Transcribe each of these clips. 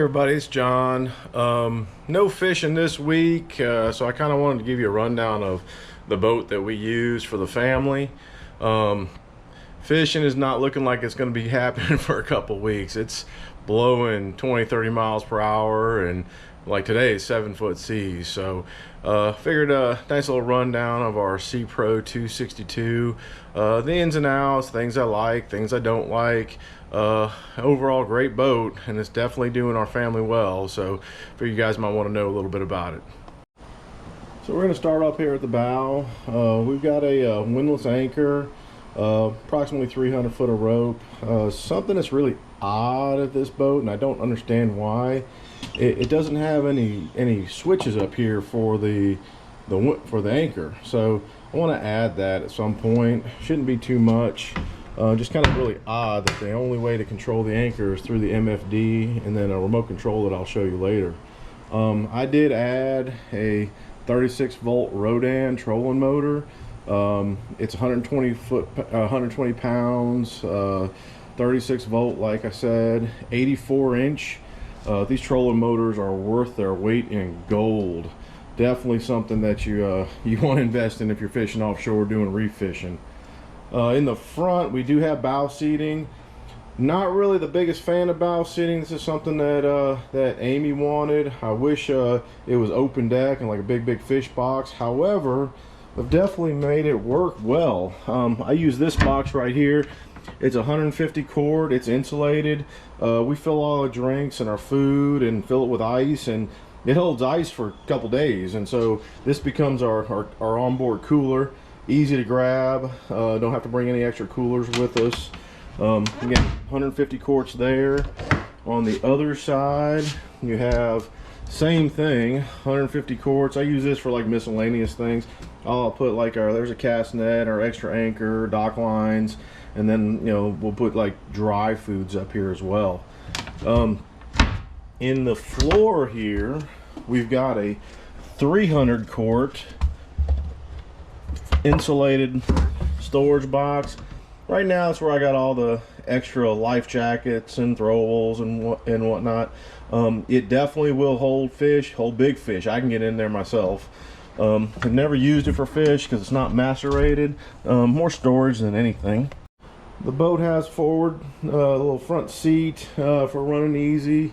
Everybody, it's John. No fishing this week, so I kind of wanted to give you a rundown of the boat that we use for the family. Fishing is not looking like it's going to be happening for a couple weeks. It's blowing 20-30 miles per hour, and like today is 7-foot seas. So figured a nice little rundown of our Sea Pro 262, the ins and outs, things I like, things I don't like. Overall great boat, and it's definitely doing our family well, so figure you guys might want to know a little bit about it. So we're going to start up here at the bow. We've got a windlass anchor, approximately 300 foot of rope. Something that's really odd at this boat, and I don't understand why, it doesn't have any switches up here for the anchor. So I want to add that at some point. Shouldn't be too much. Just kind of really odd that the only way to control the anchor is through the MFD and then a remote control that I'll show you later. I did add a 36 volt Rodan trolling motor. It's 120 pounds, 36 volt, like I said, 84 inch. These trolling motors are worth their weight in gold. Definitely something that you want to invest in if you're fishing offshore doing reef fishing. In the front, we do have bow seating. Not really the biggest fan of bow seating. This is something that Amy wanted. I wish it was open deck and like a big fish box. However, I've definitely made it work well. I use this box right here. It's 150 quart. It's insulated. We fill all our drinks and our food and fill it with ice, and it holds ice for a couple days. And so this becomes our onboard cooler. Easy to grab, don't have to bring any extra coolers with us. Again, 150 quarts there. On the other side, you have same thing, 150 quarts. I use this for like miscellaneous things. I'll put like there's a cast net, our extra anchor, dock lines, and then we'll put like dry foods up here as well. In the floor here, we've got a 300 quart insulated storage box. Right now that's where I got all the extra life jackets and throwables and whatnot. It definitely will hold big fish. I can get in there myself. I've never used it for fish because it's not macerated. More storage than anything. The boat has forward a little front seat for running easy.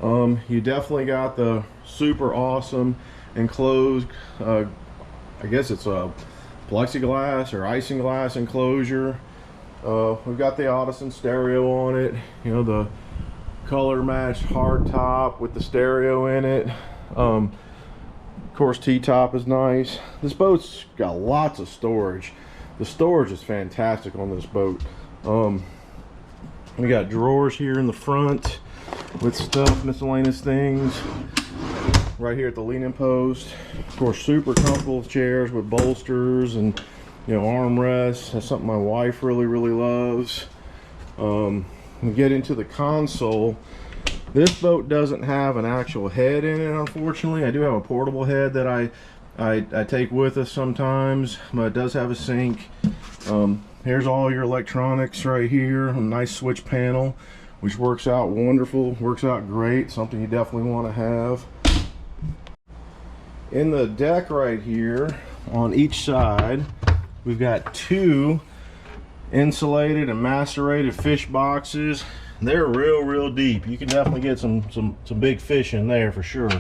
You definitely got the super awesome enclosed, I guess it's a plexiglass or isinglass enclosure. We've got the Audison stereo on it, the color matched hard top with the stereo in it. Of course, T-top is nice. This boat's got lots of storage. The storage is fantastic on this boat. We got drawers here in the front with stuff, miscellaneous things. Right here at the leaning post. Of course, super comfortable chairs with bolsters and armrests. That's something my wife really loves. We get into the console. This boat doesn't have an actual head in it, unfortunately. I do have a portable head that I take with us sometimes, but it does have a sink. Here's all your electronics right here. A nice switch panel, which works out wonderful, works out great. Something you definitely want to have. In the deck right here, on each side, we've got two insulated and macerated fish boxes. They're real deep. You can definitely get some big fish in there for sure.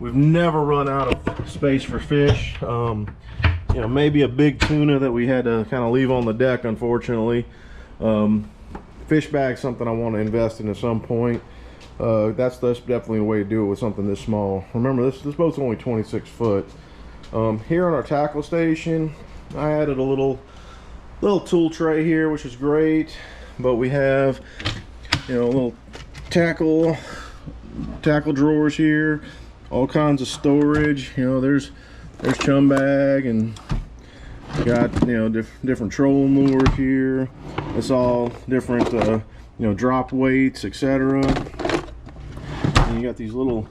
We've never run out of space for fish. Maybe a big tuna that we had to kind of leave on the deck, unfortunately. Fish bag, something I want to invest in at some point. That's definitely a way to do it with something this small. Remember, this boat's only 26 foot. Here on our tackle station, I added a little tool tray here, which is great. But we have little tackle drawers here, all kinds of storage. There's chum bag, and got different trolling lures here. It's all different drop weights, etc. And you got these little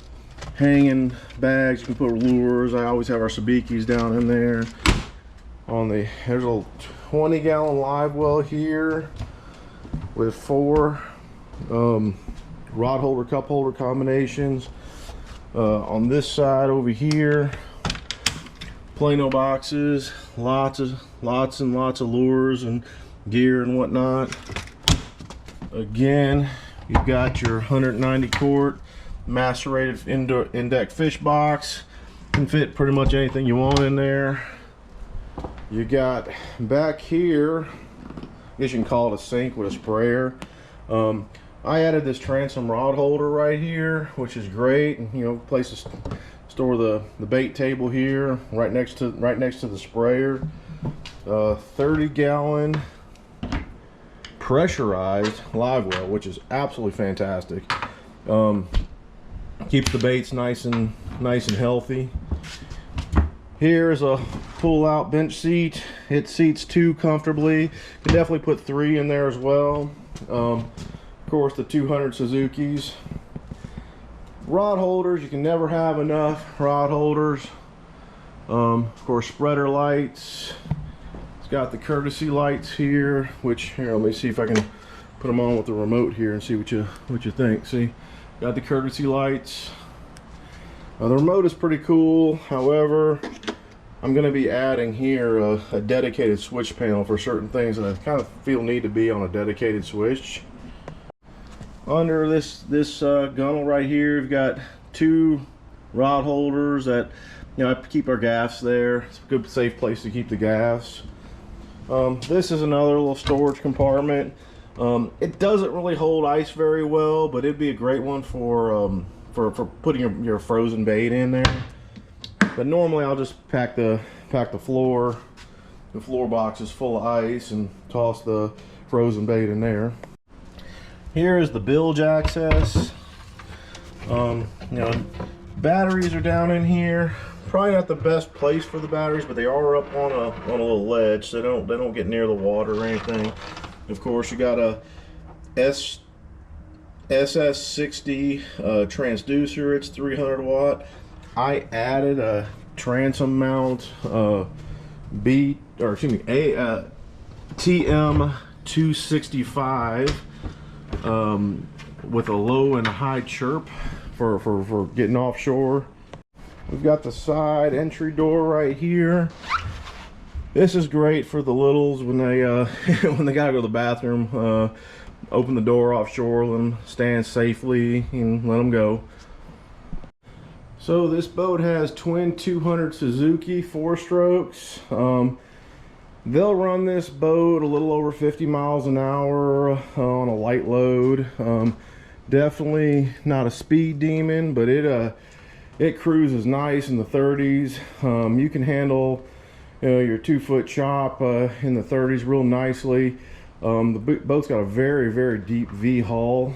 hanging bags. You can put lures. I always have our sabikis down in there. There's a 20-gallon live well here with 4 rod holder, cup holder combinations. On this side over here, Plano boxes, lots and lots of lures and gear and whatnot. Again, you've got your 190 quart macerated in-deck fish box. Can fit pretty much anything you want in there. You got back here, I guess you can call it a sink with a sprayer. I added this transom rod holder right here, which is great. You know, place to store the bait table here, right next to the sprayer. 30-gallon pressurized live well, which is absolutely fantastic. Keeps the baits nice and healthy. Here is a pull-out bench seat. It seats 2 comfortably. Can definitely put 3 in there as well. Of course, the 200 Suzuki's. Rod holders, you can never have enough rod holders. Of course, spreader lights. It's got the courtesy lights here, which here, let me see if I can put them on with the remote here and see what you think. See, got the courtesy lights. The remote is pretty cool. However, I'm going to be adding here a dedicated switch panel for certain things that I kind of feel need to be on a dedicated switch. Under this gunnel right here, we've got 2 rod holders that, you know, I keep our gaffs there. It's a good safe place to keep the gaffs. This is another little storage compartment. It doesn't really hold ice very well, but it'd be a great one for putting your frozen bait in there. But normally I'll just pack the floor. The floor box is full of ice and toss the frozen bait in there. Here is the bilge access. You know, batteries are down in here. Probably not the best place for the batteries, but they are up on a little ledge, so they don't get near the water or anything. Of course, you got a SS60 transducer. It's 300 watt. I added a transom mount TM265 with a low and a high chirp for getting offshore. We've got the side entry door right here. This is great for the littles when they when they gotta go to the bathroom. Open the door offshore, let them stand safely and let them go. So this boat has twin 200 Suzuki 4-strokes. They'll run this boat a little over 50 miles an hour on a light load. Definitely not a speed demon, but it cruises nice in the 30s. You can handle, you know, your 2-foot chop in the 30s real nicely. The boat's got a very deep V hull.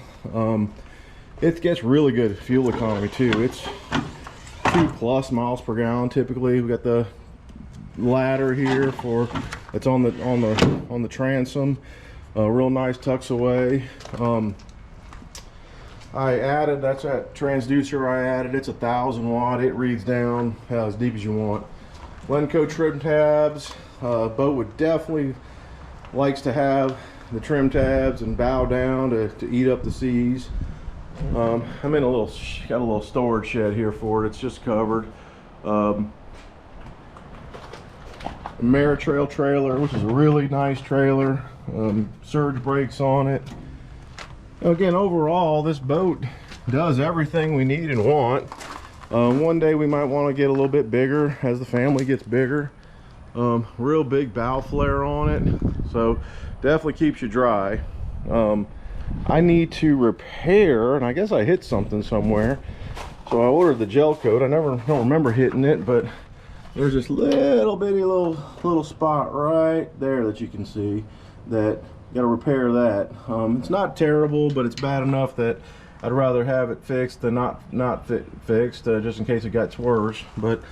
It gets really good fuel economy too. It's 2+ miles per gallon typically. We got the ladder here for it's on the transom. Real nice, tucks away. I added, that's that transducer I added. It's 1,000 watt. It reads down as deep as you want. Lenco trim tabs. Boat would definitely likes to have the trim tabs and bow down to eat up the seas. I'm in got a little storage shed here for it. It's just covered. Ameritrail trailer, which is a really nice trailer. Surge brakes on it. Again, overall, this boat does everything we need and want. One day we might want to get a little bit bigger as the family gets bigger. Real big bow flare on it, so definitely keeps you dry. I need to repair, and I guess I hit something somewhere, so I ordered the gel coat. I don't remember hitting it, but there's this little bitty little spot right there that you can see that got to repair that. It's not terrible, but it's bad enough that I'd rather have it fixed than not fixed, just in case it gets worse. But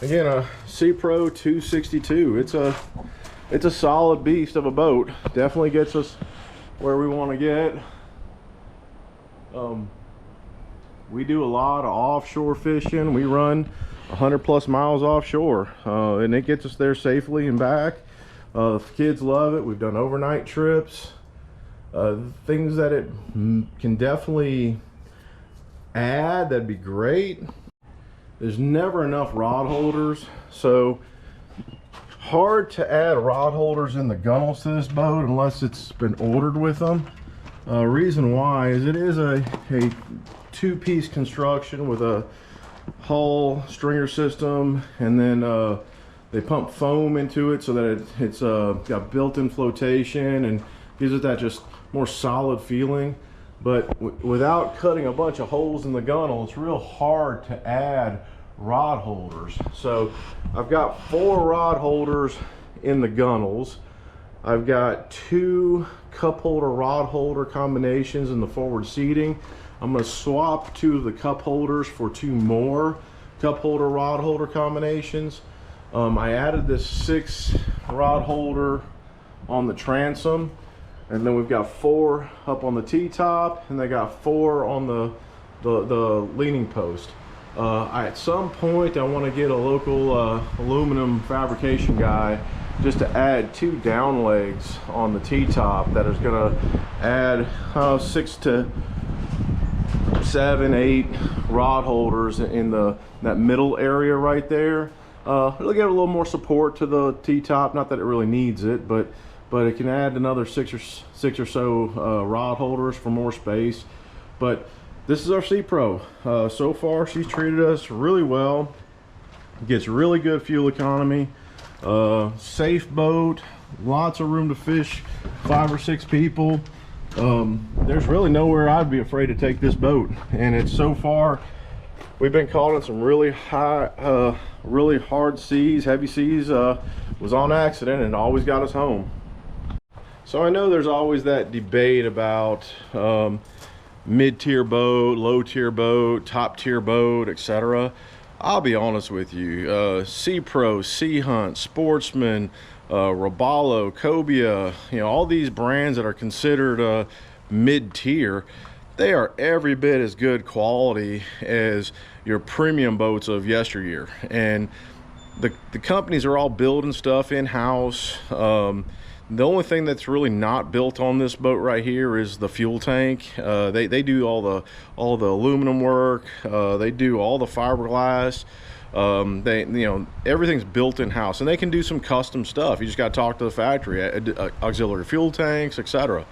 again, a Seapro 262. It's a solid beast of a boat. Definitely gets us where we want to get. We do a lot of offshore fishing. We run 100+ miles offshore, and it gets us there safely and back. The kids love it. We've done overnight trips. Things that it can definitely add, that'd be great. There's never enough rod holders, so hard to add rod holders in the gunnels to this boat unless it's been ordered with them. Reason why is it is a two-piece construction with a hull stringer system, and then they pump foam into it so that it's got built-in flotation and gives it that just more solid feeling. But without cutting a bunch of holes in the gunnel, it's real hard to add rod holders. So I've got 4 rod holders in the gunnels. I've got 2 cup holder rod holder combinations in the forward seating. I'm going to swap 2 of the cup holders for 2 more cup holder rod holder combinations. I added this 6 rod holder on the transom, and then we've got 4 up on the T-top, and they got 4 on the leaning post. At some point I want to get a local aluminum fabrication guy just to add 2 down legs on the T-top that is going to add 6 to 7, 8 rod holders in that middle area right there. It'll give a little more support to the T-top, not that it really needs it, but it can add another 6 or so rod holders for more space. But this is our Seapro. So far she's treated us really well, gets really good fuel economy, safe boat, lots of room to fish 5 or 6 people. There's really nowhere I'd be afraid to take this boat, and it's so far we've been caught in some really high really hard seas, heavy seas. Was on accident and always got us home. So I know there's always that debate about mid-tier boat, low-tier boat, top-tier boat, etc. I'll be honest with you, Seapro, Sea Hunt, Sportsman, Robalo, Cobia, all these brands that are considered mid-tier, they are every bit as good quality as your premium boats of yesteryear. And the companies are all building stuff in-house. The only thing that's really not built on this boat right here is the fuel tank. They do all the aluminum work. They do all the fiberglass. Everything's built in-house, and they can do some custom stuff. You just got to talk to the factory, auxiliary fuel tanks, etc.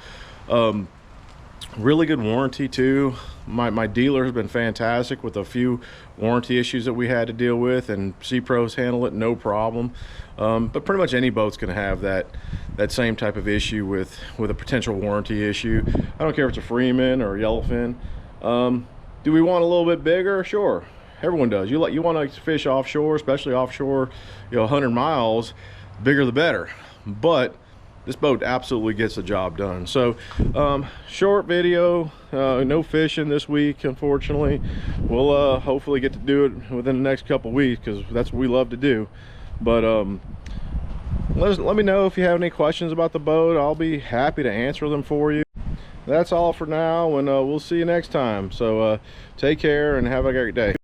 Really good warranty too. My dealer has been fantastic with a few warranty issues that we had to deal with, and Seapro's handle it no problem. But pretty much any boat's going to have that same type of issue with a potential warranty issue. I don't care if it's a Freeman or a Yellowfin. Do we want a little bit bigger? Sure, everyone does. You want to fish offshore, especially offshore, 100 miles, bigger the better. But this boat absolutely gets the job done. So short video, no fishing this week, unfortunately. We'll hopefully get to do it within the next couple weeks, because that's what we love to do. But let me know if you have any questions about the boat. I'll be happy to answer them for you. That's all for now, and we'll see you next time. So take care and have a great day.